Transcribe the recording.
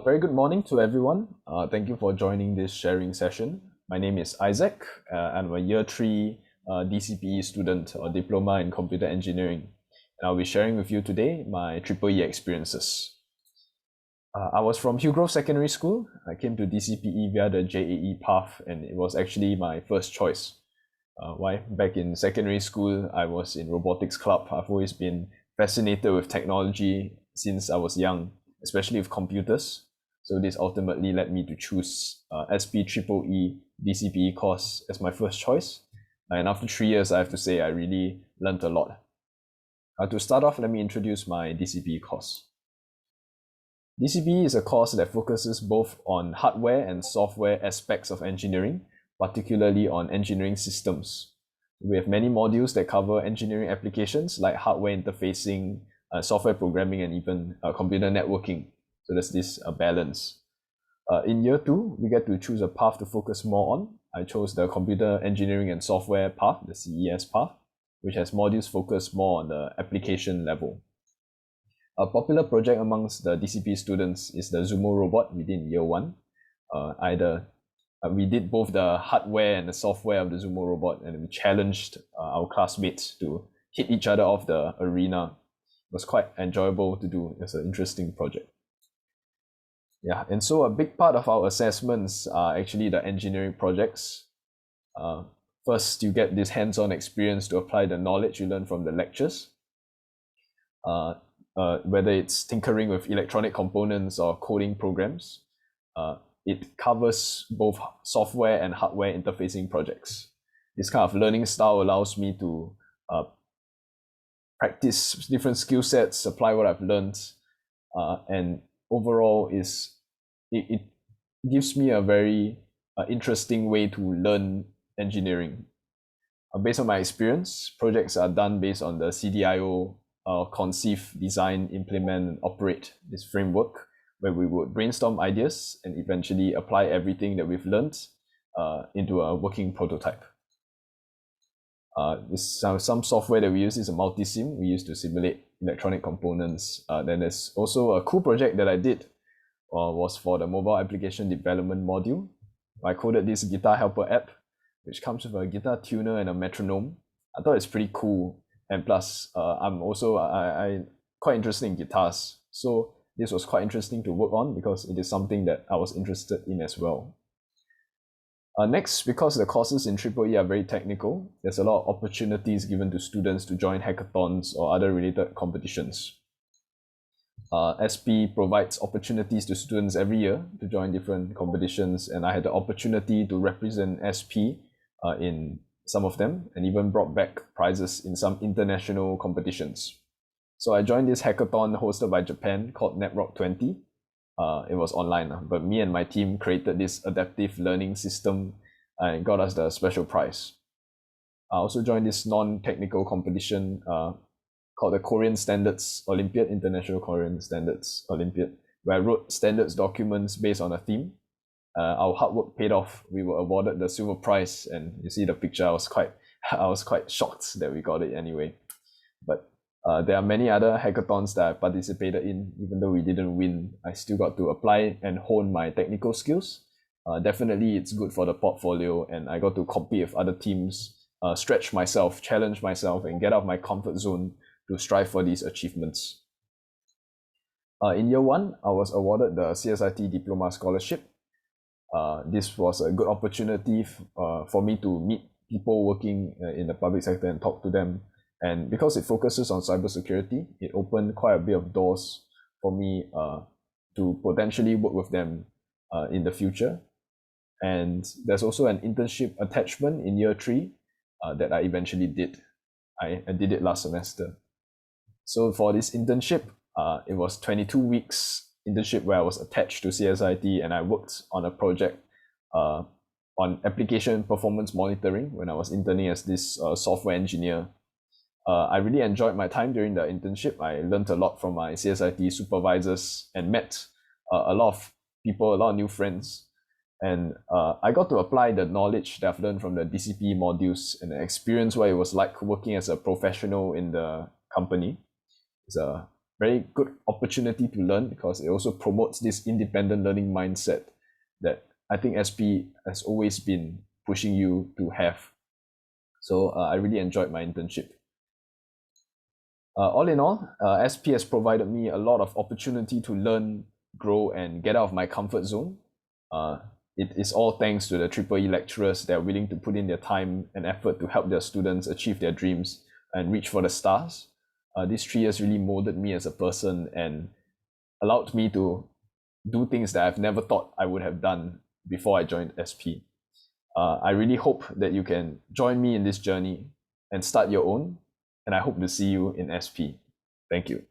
Very good morning to everyone. Thank you for joining this sharing session. My name is Isaac. I'm a year 3 DCPE student or Diploma in Computer Engineering. And I'll be sharing with you today my EEE experiences. I was from Hillgrove Secondary School. I came to DCPE via the JAE path, and it was actually my first choice. Why? Back in secondary school, I was in robotics club. I've always been fascinated with technology since I was young, especially with computers. So this ultimately led me to choose SP EEE DCPE course as my first choice. And after 3 years, I have to say I really learned a lot. To start off, let me introduce my DCPE course. DCPE is a course that focuses both on hardware and software aspects of engineering, particularly on engineering systems. We have many modules that cover engineering applications like hardware interfacing, software programming, and even computer networking. So there's this balance. In year 2, we get to choose a path to focus more on. I chose the computer engineering and software path, the CES path, which has modules focused more on the application level. A popular project amongst the DCP students is the Zumo robot within year 1. We did both the hardware and the software of the Zumo robot, and we challenged our classmates to hit each other off the arena. It was quite enjoyable to do. It's an interesting project. Yeah, and so a big part of our assessments are actually the engineering projects. First, you get this hands-on experience to apply the knowledge you learn from the lectures. Whether it's tinkering with electronic components or coding programs, it covers both software and hardware interfacing projects. This kind of learning style allows me to practice different skill sets, apply what I've learned, and overall it gives me a very interesting way to learn engineering. Based on my experience, projects are done based on the CDIO, conceive, design, implement, and operate this framework, where we would brainstorm ideas and eventually apply everything that we've learned into a working prototype. Some software that we use is a multi-sim. We use to simulate electronic components. Then there's also a cool project that I did was for the mobile application development module. I coded this guitar helper app, which comes with a guitar tuner and a metronome. I thought it's pretty cool. And plus, I'm quite interested in guitars. So this was quite interesting to work on because it is something that I was interested in as well. Next, because the courses in EEE are very technical, there's a lot of opportunities given to students to join hackathons or other related competitions. SP provides opportunities to students every year to join different competitions, and I had the opportunity to represent SP in some of them and even brought back prizes in some international competitions. So I joined this hackathon hosted by Japan called NetRock 20. It was online, but me and my team created this adaptive learning system and got us the special prize. I also joined this non-technical competition called the Korean Standards Olympiad, International Korean Standards Olympiad, where I wrote standards documents based on a theme. Our hard work paid off. We were awarded the silver prize, and you see the picture. I was quite shocked that we got it anyway. But there are many other hackathons that I participated in. Even though we didn't win, I still got to apply and hone my technical skills. Definitely, it's good for the portfolio, and I got to compete with other teams, stretch myself, challenge myself, and get out of my comfort zone to strive for these achievements. In year 1, I was awarded the CSIT Diploma Scholarship. This was a good opportunity for me to meet people working in the public sector and talk to them. And because it focuses on cybersecurity, it opened quite a bit of doors for me to potentially work with them in the future. And there's also an internship attachment in year 3 that I eventually did. I did it last semester. So for this internship, it was 22 weeks internship where I was attached to CSIT, and I worked on a project on application performance monitoring when I was interning as this software engineer. I really enjoyed my time during the internship. I learned a lot from my CSIT supervisors and met a lot of people, a lot of new friends. And I got to apply the knowledge that I've learned from the DCP modules and experience what it was like working as a professional in the company. It's a very good opportunity to learn because it also promotes this independent learning mindset that I think SP has always been pushing you to have. So I really enjoyed my internship. All in all, SP has provided me a lot of opportunity to learn, grow, and get out of my comfort zone. It is all thanks to the EEE lecturers that are willing to put in their time and effort to help their students achieve their dreams and reach for the stars. These 3 years really molded me as a person and allowed me to do things that I've never thought I would have done before I joined SP. I really hope that you can join me in this journey and start your own, and I hope to see you in SP. Thank you.